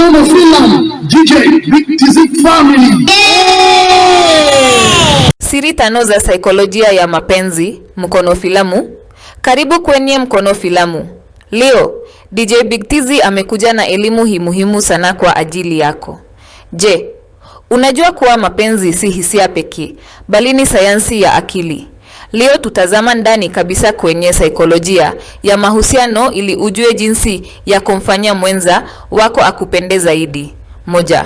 Mkono Filamu, DJ Big TZ Family. Siri 5 za saikolojia ya mapenzi, Mkono Filamu. Karibu kwenye Mkono Filamu. Leo, DJ Big TZ amekuja na elimu hii muhimu sana kwa ajili yako. Je, unajua kuwa mapenzi si hisia pekee, bali ni sayansi ya akili? Leo tutazama ndani kabisa kwenye saikolojia ya mahusiano ili ujue jinsi ya kumfanya mwenza wako akupende zaidi. 1.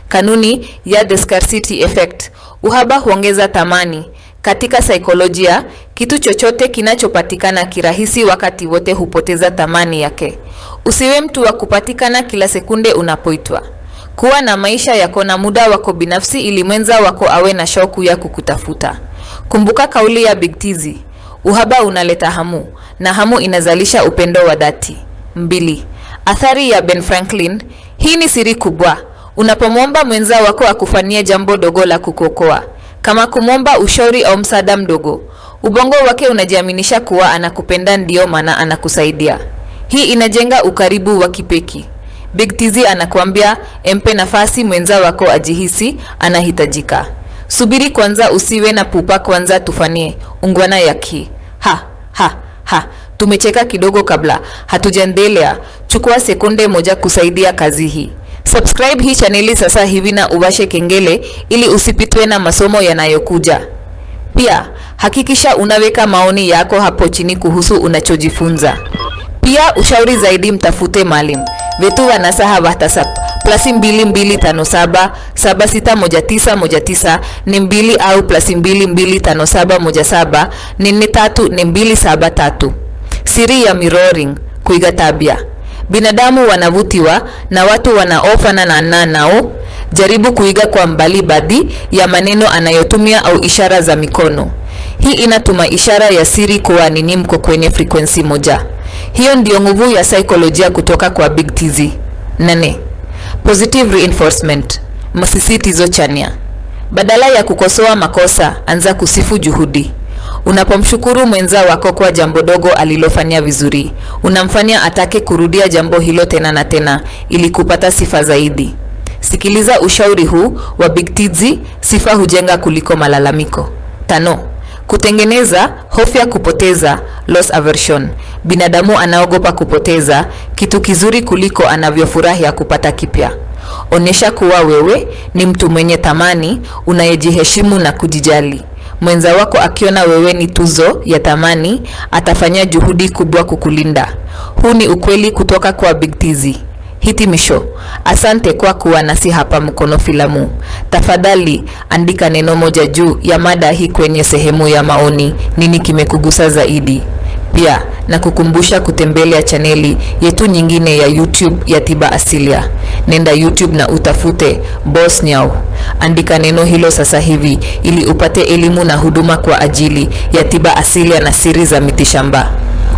Kanuni ya the scarcity effect. Uhaba huongeza thamani. Katika saikolojia, kitu chochote kinachopatikana kirahisi wakati wote hupoteza thamani yake. Usiwe mtu wa kupatikana kila sekunde unapoitwa. Kuwa na maisha yako na muda wako binafsi ili mwenza wako awe na shauku ya kukutafuta. Kumbuka kauli ya Big TZ. Uhaba unaleta hamu, na hamu inazalisha upendo wa dhati. 2. Athari ya Ben Franklin. Hii ni siri kubwa. Unapomwomba mwenza wako akufanyie jambo dogo la kukokoa, kama kumwomba ushauri au msaada mdogo, ubongo wake unajiaminisha kuwa anakupenda, ndio maana anakusaidia. Hii inajenga ukaribu wa kipekee. Big TZ anakuambia empe nafasi mwenza wako ajihisi anahitajika. Subiri kwanza, usiwe na pupa, kwanza tufanie ungwana yaki. Tumecheka kidogo kabla hatujaendelea. Chukua sekunde moja kusaidia kazi hii. Subscribe hii chaneli sasa hivi na uwashe kengele ili usipitwe na masomo yanayokuja. Pia hakikisha unaweka maoni yako hapo chini kuhusu unachojifunza. Pia ushauri zaidi mtafute Mwalimu wetu wa nasaha WhatsApp +2257 761919 ni 2 au +225717 ni 3 Siri ya mirroring, kuiga tabia. Binadamu wanavutiwa na watu wanaofanana nao. Jaribu kuiga kwa mbali baadhi ya maneno anayotumia au ishara za mikono. Hii inatuma ishara ya siri kuwa nini mko kwenye frequency moja. Hiyo ndio nguvu ya saikolojia kutoka kwa Big TZ. 4. Positive reinforcement, msisitizo chanya. Badala ya kukosoa makosa, anza kusifu juhudi. Unapomshukuru mwenza wako kwa jambo dogo alilofanya vizuri, unamfanya atake kurudia jambo hilo tena na tena ili kupata sifa zaidi. Sikiliza ushauri huu wa Big TZ, sifa hujenga kuliko malalamiko. 5. Kutengeneza hofu ya kupoteza, loss aversion. Binadamu anaogopa kupoteza kitu kizuri kuliko anavyofurahia kupata kipya. Onesha kuwa wewe ni mtu mwenye thamani, unayejiheshimu na kujijali. Mwenza wako akiona wewe ni tuzo ya thamani, atafanya juhudi kubwa kukulinda. Huu ni ukweli kutoka kwa Big TZ. Hitimisho, asante kwa kuwa nasi hapa Mkono Filamu. Tafadhali andika neno moja juu ya mada hii kwenye sehemu ya maoni, nini kimekugusa zaidi. Pia na kukumbusha kutembelea chaneli yetu nyingine ya YouTube ya Tiba Asilia. Nenda YouTube na utafute Boss Nyau. Andika neno hilo sasa hivi ili upate elimu na huduma kwa ajili ya tiba asilia na siri za mitishamba.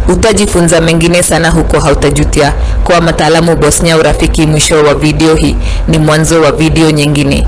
Utajifunza mengine sana huko, hautajutia. Kwa mataalamu Boss Nyau rafiki, mwisho wa video hii ni mwanzo wa video nyingine.